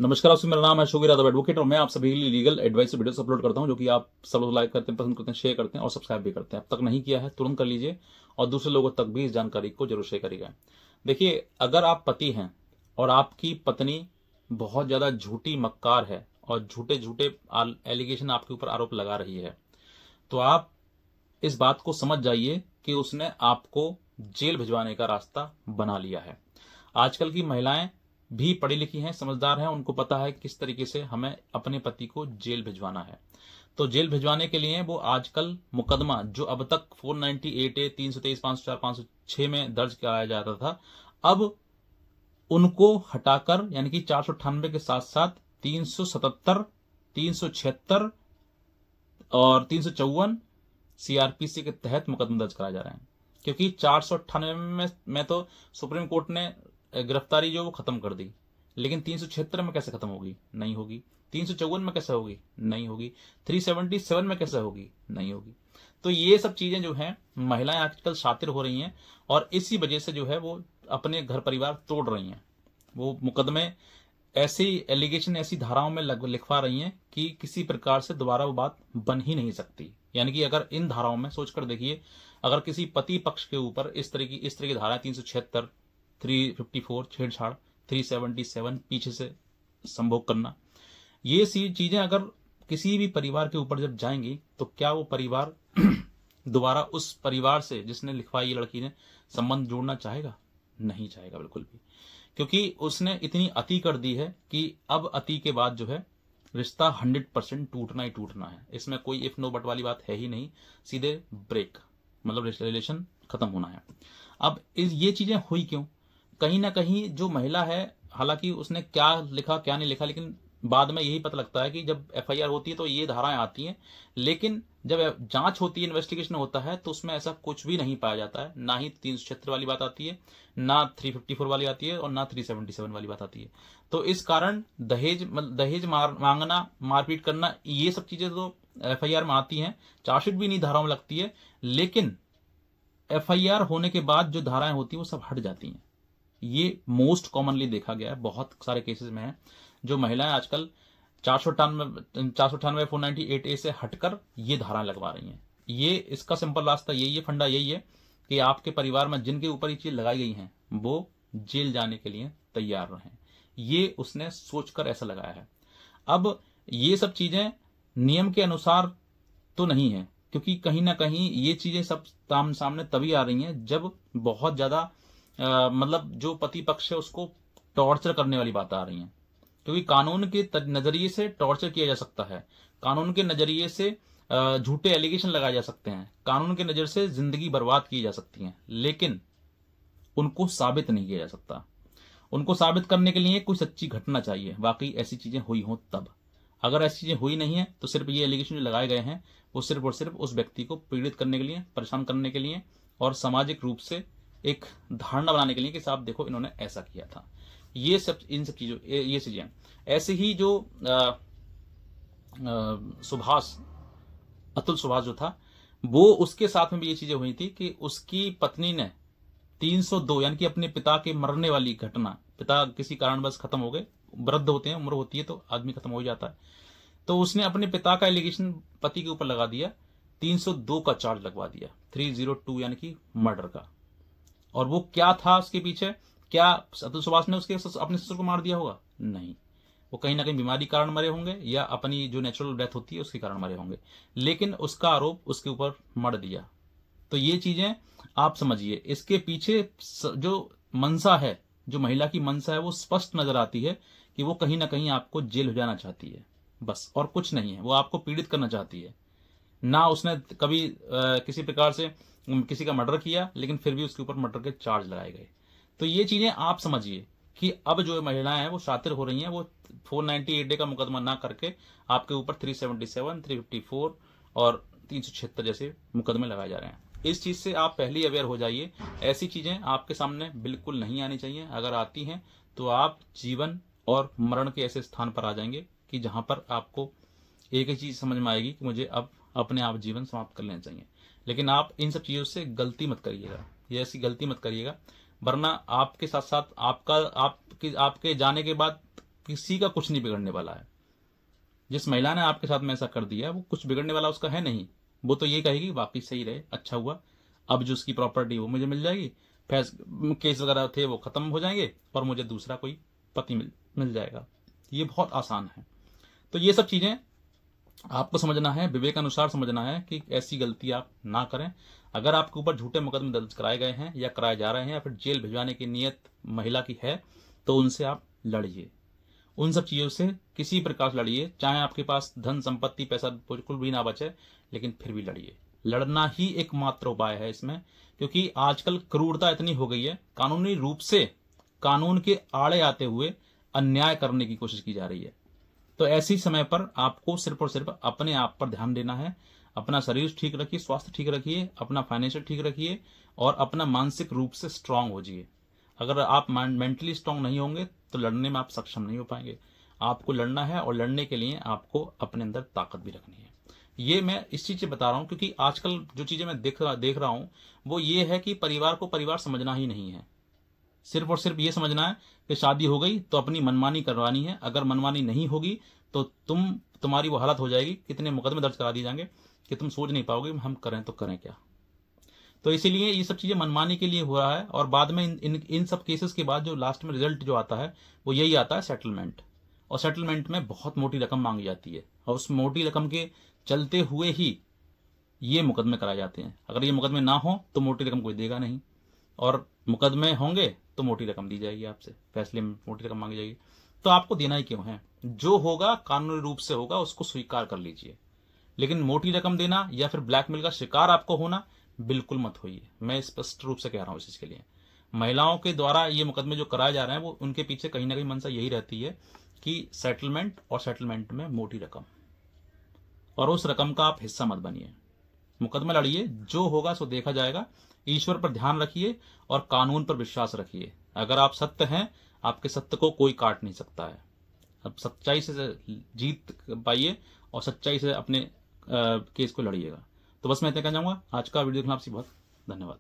नमस्कार दोस्तों, मेरा नाम है शोगिर यादव एडवोकेट और मैं आप सभी के लिए लीगल एडवाइस वीडियोस अपलोड करता हूं, जो कि आप सब लोग लाइक करते हैं, पसंद करते हैं, शेयर करते हैं और सब्सक्राइब भी करते हैं। अब तक नहीं किया है तुरंत कर लीजिए और दूसरे लोगों तक भी इस जानकारी को जरूर शेयर करिएगा। देखिए, अगर आप पति हैं और आपकी पत्नी बहुत ज्यादा झूठी मक्कार है और झूठे झूठे एलिगेशन आपके ऊपर आरोप लगा रही है, तो आप इस बात को समझ जाइए कि उसने आपको जेल भिजवाने का रास्ता बना लिया है। आजकल की महिलाएं भी पढ़ी लिखी हैं, समझदार हैं, उनको पता है किस तरीके से हमें अपने पति को जेल भिजवाना है। तो जेल भिजवाने के लिए वो आजकल मुकदमा जो अब तक 498A, 323, 504, 506 में दर्ज कराया जाता था, अब उनको हटाकर यानी कि 498 के साथ साथ 377, 376 और 354 CRPC के तहत मुकदमा दर्ज कराया जा रहा है। क्योंकि 498 में तो सुप्रीम कोर्ट ने गिरफ्तारी जो वो खत्म कर दी, लेकिन 376 में कैसे खत्म होगी? नहीं होगी। 354 में कैसे होगी? नहीं होगी। 377 में कैसे होगी? नहीं होगी। तो ये सब चीजें जो हैं, महिलाएं आजकल शातिर हो रही हैं और इसी वजह से जो है वो अपने घर परिवार तोड़ रही हैं। वो मुकदमे ऐसी एलिगेशन, ऐसी धाराओं में लिखवा रही हैं कि किसी प्रकार से दोबारा वो बात बन ही नहीं सकती। यानी कि अगर इन धाराओं में सोचकर देखिए, अगर किसी पति पक्ष के ऊपर इस तरह की धारा 376, 354 छेड़छाड़, 377 पीछे से संभोग करना, ये सी चीजें अगर किसी भी परिवार के ऊपर जब जाएंगी तो क्या वो परिवार दोबारा उस परिवार से जिसने लिखवाई, ये लड़की ने, संबंध जोड़ना चाहेगा? नहीं चाहेगा बिल्कुल भी। क्योंकि उसने इतनी अति कर दी है कि अब अति के बाद जो है रिश्ता 100% टूटना ही टूटना है। इसमें कोई इफ नो बट वाली बात है ही नहीं, सीधे ब्रेक, मतलब रिलेशन खत्म होना है। अब ये चीजें हुई क्यों? कहीं ना कहीं जो महिला है, हालांकि उसने क्या लिखा क्या नहीं लिखा, लेकिन बाद में यही पता लगता है कि जब FIR होती है तो ये धाराएं आती हैं, लेकिन जब जांच होती है, इन्वेस्टिगेशन होता है, तो उसमें ऐसा कुछ भी नहीं पाया जाता है। ना ही 376 वाली बात आती है, ना 354 वाली आती है और ना 377 वाली बात आती है। तो इस कारण दहेज मांगना, मारपीट करना, ये सब चीजें तो FIR में आती हैं, चार्जशीट भी नहीं धाराओं में लगती है, लेकिन FIR होने के बाद जो धाराएं होती है वो सब हट जाती हैं। ये मोस्ट कॉमनली देखा गया है, बहुत सारे केसेस में है जो महिलाएं आजकल 498 498A से हटकर ये धाराएं लगवा रही हैं। ये इसका सिंपल रास्ता यही है, फंडा यही है कि आपके परिवार में जिनके ऊपर ये चीज लगाई गई हैं वो जेल जाने के लिए तैयार रहें। ये उसने सोचकर ऐसा लगाया है। अब ये सब चीजें नियम के अनुसार तो नहीं है, क्योंकि कहीं ना कहीं ये चीजें सब सामने तभी आ रही हैं जब बहुत ज्यादा मतलब जो पति पक्ष है उसको टॉर्चर करने वाली बात आ रही है। क्योंकि कानून के नजरिए से टॉर्चर किया जा सकता है, कानून के नजरिए से झूठे एलिगेशन लगाए जा सकते हैं, कानून के नजर से जिंदगी बर्बाद की जा सकती है, लेकिन उनको साबित नहीं किया जा सकता। उनको साबित करने के लिए कोई सच्ची घटना चाहिए, वाकई ऐसी चीजें हुई हो तब। अगर ऐसी चीजें हुई नहीं है तो सिर्फ ये एलिगेशन जो लगाए गए हैं वो सिर्फ और सिर्फ उस व्यक्ति को पीड़ित करने के लिए, परेशान करने के लिए और सामाजिक रूप से एक धारणा बनाने के लिए कि साहब देखो इन्होंने ऐसा किया था। ये सब, इन सब चीजों, ये चीजें ऐसे ही जो अतुल सुभाष जो था, वो उसके साथ में भी ये चीजें हुई थी कि उसकी पत्नी ने 302 यानी कि अपने पिता के मरने वाली घटना, पिता किसी कारणवश खत्म हो गए, वृद्ध होते हैं, उम्र होती है तो आदमी खत्म हो जाता है, तो उसने अपने पिता का एलिगेशन पति के ऊपर लगा दिया, 302 का चार्ज लगवा दिया, 302 यानी कि मर्डर का। और वो क्या था उसके पीछे? क्या अतुल सुभाष ने अपने ससुर को मार दिया होगा? नहीं, वो कहीं ना कहीं बीमारी कारण मरे होंगे या अपनी जो नेचुरल डेथ होती है उसके कारण मरे होंगे, लेकिन उसका आरोप उसके ऊपर मर दिया। तो ये चीजें आप समझिए, इसके पीछे जो मंशा है, जो महिला की मंशा है, वो स्पष्ट नजर आती है कि वो कहीं ना कहीं आपको जेल हो जाना चाहती है, बस, और कुछ नहीं है। वो आपको पीड़ित करना चाहती है। ना उसने कभी किसी प्रकार से किसी का मर्डर किया, लेकिन फिर भी उसके ऊपर मर्डर के चार्ज लगाए गए। तो ये चीजें आप समझिए कि अब जो महिलाएं हैं वो शातिर हो रही हैं, वो 498A का मुकदमा ना करके आपके ऊपर 377, 354 और 376 जैसे मुकदमे लगाए जा रहे हैं। इस चीज से आप पहले ही अवेयर हो जाइए। ऐसी चीजें आपके सामने बिल्कुल नहीं आनी चाहिए। अगर आती हैं तो आप जीवन और मरण के ऐसे स्थान पर आ जाएंगे कि जहां पर आपको एक ही चीज समझ में आएगी कि मुझे अब अपने आप जीवन समाप्त कर लेना चाहिए। लेकिन आप इन सब चीजों से गलती मत करिएगा, ये ऐसी गलती मत करिएगा, वरना आपके साथ साथ आपके जाने के बाद किसी का कुछ नहीं बिगड़ने वाला है। जिस महिला ने आपके साथ में ऐसा कर दिया वो कुछ बिगड़ने वाला उसका है नहीं। वो तो ये कहेगी वाकई सही रहे, अच्छा हुआ, अब जो उसकी प्रॉपर्टी वो मुझे मिल जाएगी, केस वगैरह थे वो खत्म हो जाएंगे और मुझे दूसरा कोई पति मिल जाएगा। ये बहुत आसान है। तो ये सब चीजें आपको समझना है, विवेक अनुसार समझना है कि ऐसी गलती आप ना करें। अगर आपके ऊपर झूठे मुकदमे दर्ज कराए गए हैं या कराए जा रहे हैं या फिर जेल भिजवाने की नीयत महिला की है तो उनसे आप लड़िए। उन सब चीजों से किसी प्रकार से लड़िए, चाहे आपके पास धन संपत्ति पैसा बिल्कुल भी ना बचे, लेकिन फिर भी लड़िए। लड़ना ही एकमात्र उपाय है इसमें, क्योंकि आजकल क्रूरता इतनी हो गई है, कानूनी रूप से कानून के आड़े आते हुए अन्याय करने की कोशिश की जा रही है। तो ऐसी समय पर आपको सिर्फ और सिर्फ अपने आप पर ध्यान देना है। अपना शरीर ठीक रखिए, स्वास्थ्य ठीक रखिए, अपना फाइनेंशियल ठीक रखिए और अपना मानसिक रूप से स्ट्रांग हो जाइए। अगर आप मेंटली स्ट्रांग नहीं होंगे तो लड़ने में आप सक्षम नहीं हो पाएंगे। आपको लड़ना है और लड़ने के लिए आपको अपने अंदर ताकत भी रखनी है। ये मैं इस चीज से बता रहा हूं क्योंकि आजकल जो चीजें मैं देख रहा हूं वो ये है कि परिवार को परिवार समझना ही नहीं है। सिर्फ और सिर्फ ये समझना है कि शादी हो गई तो अपनी मनमानी करवानी है। अगर मनमानी नहीं होगी तो तुम्हारी वो हालत हो जाएगी, कितने मुकदमे दर्ज करा दिए जाएंगे कि तुम सोच नहीं पाओगे हम करें तो करें क्या। तो इसीलिए ये सब चीजें मनमानी के लिए हो रहा है और बाद में इन सब केसेस के बाद जो लास्ट में रिजल्ट जो आता है वो यही आता है सेटलमेंट। और सेटलमेंट में बहुत मोटी रकम मांगी जाती है और उस मोटी रकम के चलते हुए ही ये मुकदमे कराए जाते हैं। अगर ये मुकदमे ना हो तो मोटी रकम कोई देगा नहीं, और मुकदमे होंगे तो मोटी रकम दी जाएगी, आपसे फैसले में मोटी रकम मांगी जाएगी। तो आपको देना ही क्यों है? जो होगा कानूनी रूप से होगा, उसको स्वीकार कर लीजिए। लेकिन मोटी रकम देना या फिर ब्लैकमेल का शिकार आपको होना बिल्कुल मत होइए। मैं स्पष्ट रूप से कह रहा हूं इस चीज के लिए। महिलाओं के द्वारा ये मुकदमे जो कराए जा रहे हैं वो उनके पीछे कहीं ना कहीं मंशा यही रहती है कि सेटलमेंट, और सेटलमेंट में मोटी रकम, और उस रकम का आप हिस्सा मत बनिए। मुकदमा लड़िए, जो होगा सो देखा जाएगा। ईश्वर पर ध्यान रखिए और कानून पर विश्वास रखिए। अगर आप सत्य हैं, आपके सत्य को कोई काट नहीं सकता है। अब सच्चाई से जीत पाइए और सच्चाई से अपने केस को लड़िएगा। तो बस मैं इतना कहना चाहूंगा। आज का वीडियो देखना आपसे बहुत धन्यवाद।